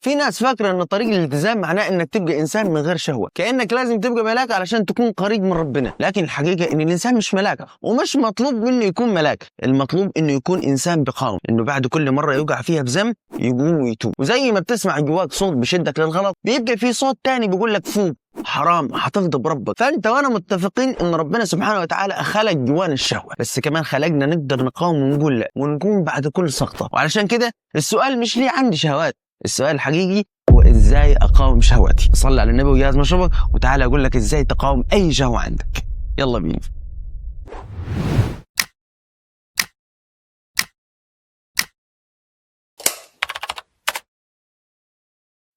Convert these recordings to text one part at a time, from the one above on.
في ناس فاكره ان طريق الالتزام معناه انك تبقى انسان من غير شهوه، كانك لازم تبقى ملاك علشان تكون قريب من ربنا، لكن الحقيقه ان الانسان مش ملاك، ومش مطلوب منه يكون ملاك، المطلوب انه يكون انسان بقاوم، انه بعد كل مره يوقع فيها بذنب يقوم ويتوب. وزي ما بتسمع جواك صوت بيشدك للغلط، بيبقى في صوت تاني بيقول لك فوق، حرام هتغضب ربك. فانت وانا متفقين ان ربنا سبحانه وتعالى خلق جوانا الشهوه، بس كمان خلقنا نقدر نقاوم ونقول لا ونقوم بعد كل سقطه. وعلشان كده السؤال مش ليه عندي شهوات، السؤال الحقيقي هو ازاي اقاوم شهواتي. صلي على النبي وجهز مشروبك وتعالى اقول لك ازاي تقاوم اي شهوه عندك. يلا بينا.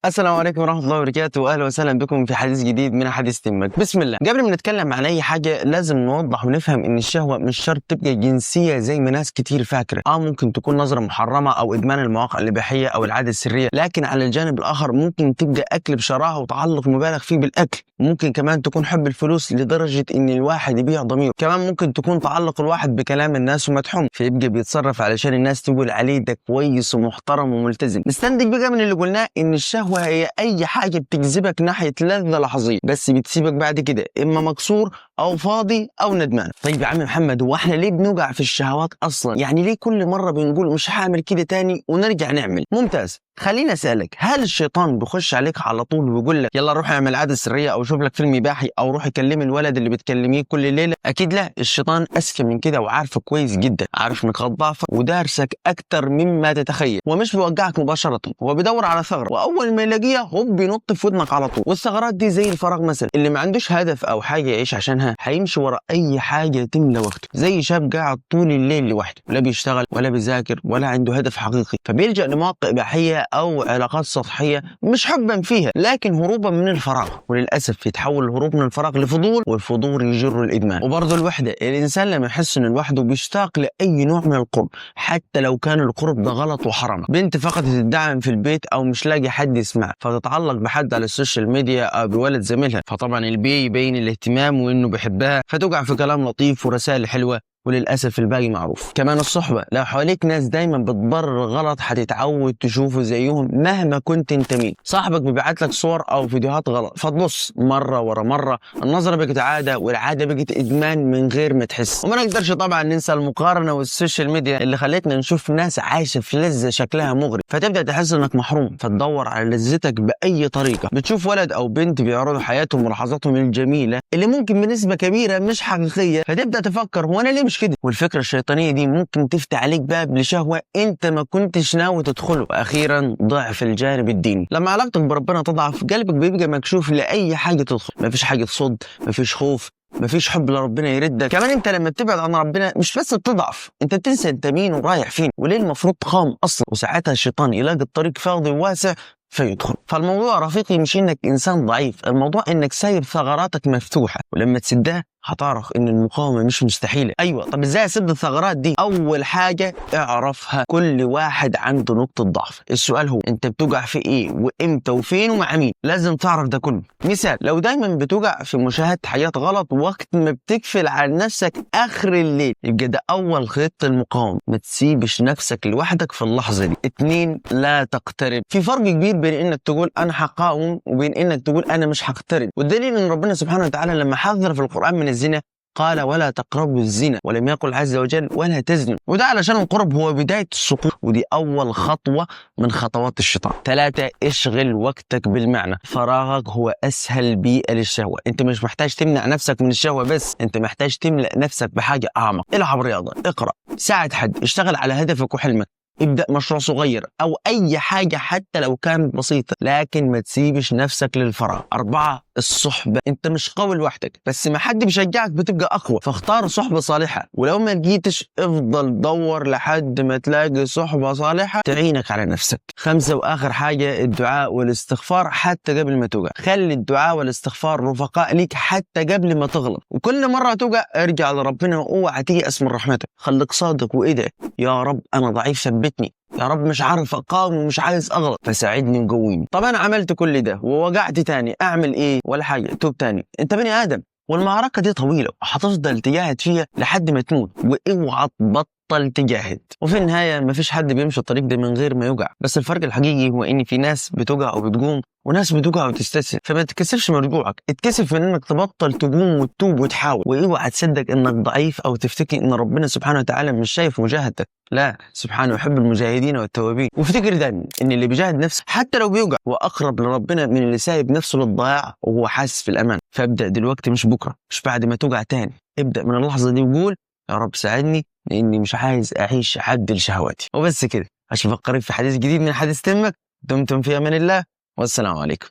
السلام عليكم ورحمة الله وبركاته، واهلا وسهلا بكم في حديث جديد من حديث تمك. بسم الله. قبل ما نتكلم عن اي حاجة لازم نوضح ونفهم ان الشهوة مش شرط تبقى جنسية زي ما ناس كتير فاكرة. ممكن تكون نظرة محرمة او ادمان المواقع الاباحية او العادة السرية، لكن على الجانب الاخر ممكن تبقى اكل بشراهة وتعلق مبالغ فيه بالاكل. ممكن كمان تكون حب الفلوس لدرجة ان الواحد يبيع ضميره. كمان ممكن تكون تعلق الواحد بكلام الناس ومدحوم، فيبقى بيتصرف علشان الناس تقول عليه ده كويس ومحترم وملتزم. نستنتج بقى من اللي قلناه ان الشهوة هي اي حاجه بتجذبك ناحيه لذه لحظيه، بس بتسيبك بعد كده اما مكسور او فاضي او ندمان. طيب يا عم محمد، هو احنا ليه بنوقع في الشهوات اصلا؟ يعني ليه كل مره بنقول مش هعمل كده تاني ونرجع نعمل؟ ممتاز. خليني اسالك، هل الشيطان بيخش عليك على طول ويقول لك يلا روح اعمل عاده سريه او شوف لك فيلم اباحي او روح كلم الولد اللي بتكلميه كل ليله؟ اكيد لا. الشيطان اذكى من كده وعارفك كويس جدا، عارف نقاط ضعفك ودارسك اكتر مما تتخيل، ومش بيوقعك مباشره، هو بيدور على ثغره، واول ما يلاقيها هو بينط في ودنك على طول. والثغرات دي زي الفراغ مثلا، اللي ما عندوش هدف او حاجه يعيش عشانها هيمشي ورا اي حاجه تملى وقته، زي شاب قاعد طول الليل لوحده لا بيشتغل ولا بيذاكر ولا عنده هدف حقيقي، فبيلجأ لمواقع اباحيه او علاقات سطحيه، مش حبا فيها لكن هروبا من الفراغ. وللاسف يتحول الهروب من الفراغ لفضول، والفضول يجر الادمان. وبرضه الوحده، الانسان لما يحس انه لوحده بيشتاق لاي نوع من القرب، حتى لو كان القرب ده غلط وحرام. بنت فقدت الدعم في البيت او مش لاقي حد يسمع، فتتعلق بحد على السوشيال ميديا او بولد زميلها، فطبعا البي يبين الاهتمام وانه بيحبها، فتقع في كلام لطيف ورسائل حلوه، وللأسف الباقي معروف. كمان الصحبة، لو حواليك ناس دايما بتبرر غلط هتتعود تشوفه زيهم مهما كنت انت مين. صاحبك بيبعت لك صور او فيديوهات غلط فتبص مرة ورا مرة، النظرة بقت عادة والعادة بقت ادمان من غير ما تحس. وما نقدرش طبعا ننسى المقارنة والسوشيال ميديا اللي خلتنا نشوف ناس عايشة في لذة شكلها مغري، فتبدأ تحس انك محروم، فتدور على لذتك بأي طريقة. بتشوف ولد او بنت بيعرضوا حياتهم ولحظاتهم الجميلة اللي ممكن بنسبة كبيرة مش حقيقية، فتبدأ تفكر هو انا ليه مش كده؟ والفكرة الشيطانية دي ممكن تفتح عليك باب لشهوة انت ما كنتش ناوي تدخله. واخيرا ضعف الجانب الديني، لما علاقتك بربنا تضعف قلبك بيبقى مكشوف لاي حاجة تدخل، مفيش حاجة تصد، مفيش خوف، مفيش حب لربنا يردك. كمان انت لما بتبعد عن ربنا مش بس بتضعف، انت بتنسى انت مين ورايح فين وليه المفروض تقاوم اصلا، وساعتها الشيطان يلاقي الطريق فاضي وواسع فيدخل. فالموضوع رفيقي مش انك انسان ضعيف، الموضوع انك سايب ثغراتك مفتوحة، ولما تسدها هتعرف ان المقاومة مش مستحيلة. ايوه، طب ازاي اسد الثغرات دي؟ اول حاجة اعرفها، كل واحد عنده نقطة ضعف. السؤال هو انت بتوقع في ايه وامتى وفين ومع مين؟ لازم تعرف ده كله. مثال، لو دايما بتوقع في مشاهدة حاجات غلط وقت ما بتقفل على نفسك اخر الليل، يبقى ده اول خطة المقاومة. ما تسيبش نفسك لوحدك في اللحظة دي. 2، لا تقترب. في فرق كبير بين انك تقول انا هقاوم وبين انك تقول انا مش هقترب. والدليل ان ربنا سبحانه وتعالى لما حذر في القرآن من الزنا قال ولا تقربوا الزنا، ولم يقل عز وجل ولا تزنوا، وده علشان القرب هو بداية السقوط، ودي أول خطوة من خطوات الشيطان. 3، اشغل وقتك بالمعنى. فراغك هو أسهل بيئة للشهوة. أنت مش محتاج تمنع نفسك من الشهوة بس، أنت محتاج تملأ نفسك بحاجة أعمق. العب رياضة، اقرأ، ساعد حد، اشتغل على هدفك وحلمك، ابدأ مشروع صغير أو أي حاجة حتى لو كانت بسيطة، لكن ما تسيبش نفسك للفراغ. 4، الصحبة. انت مش قوي لوحدك، بس ما حد بيشجعك بتبقى أقوى، فاختار صحبة صالحة، ولو ما لقيتش افضل دور لحد ما تلاقي صحبة صالحة تعينك على نفسك. 5 وآخر حاجة، الدعاء والاستغفار حتى قبل ما توقع. خلي الدعاء والاستغفار رفقاء ليك حتى قبل ما تغلط، وكل مرة توقع ارجع لربنا واوعى تيأس من رحمته. خليك صادق وادعي، يا رب أنا ضعيف ثبتني، يا رب مش عارف اقاوم ومش عايز اغلط فساعدني وقويني. طب انا عملت كل ده ووقعت تاني، اعمل ايه؟ ولا حاجه، توب تاني، انت بني ادم والمعركة دي طويلة وهتفضل تجاهد فيها لحد ما تموت، واوعى تبطل تجاهد. وفي النهاية مفيش حد بيمشي الطريق ده من غير ما يوجع، بس الفرق الحقيقي هو ان في ناس بتوجع وبتقوم وناس بتوجع وتستسلم. فما تتكسفش من رجوعك، اتكسف من انك تبطل تقوم وتتوب وتحاول. واوعى تصدق انك ضعيف او تفتكر ان ربنا سبحانه وتعالى مش شايف مجاهدتك، لا، سبحانه يحب المجاهدين والتوابين. وافتكر دايما ان اللي بيجاهد نفسه حتى لو بيوجع هو اقرب لربنا من اللي سايب نفسه للضياع وهو حاسس في الامان. فابدا دلوقتي، مش بكره، مش بعد ما توجع تاني. ابدا من اللحظه دي وقول يا رب ساعدني لاني مش عايز اعيش حد لشهواتي. وبس كده، اشوفك قريب في حديث جديد من حديث تمك. دمتم في امان الله، والسلام عليكم.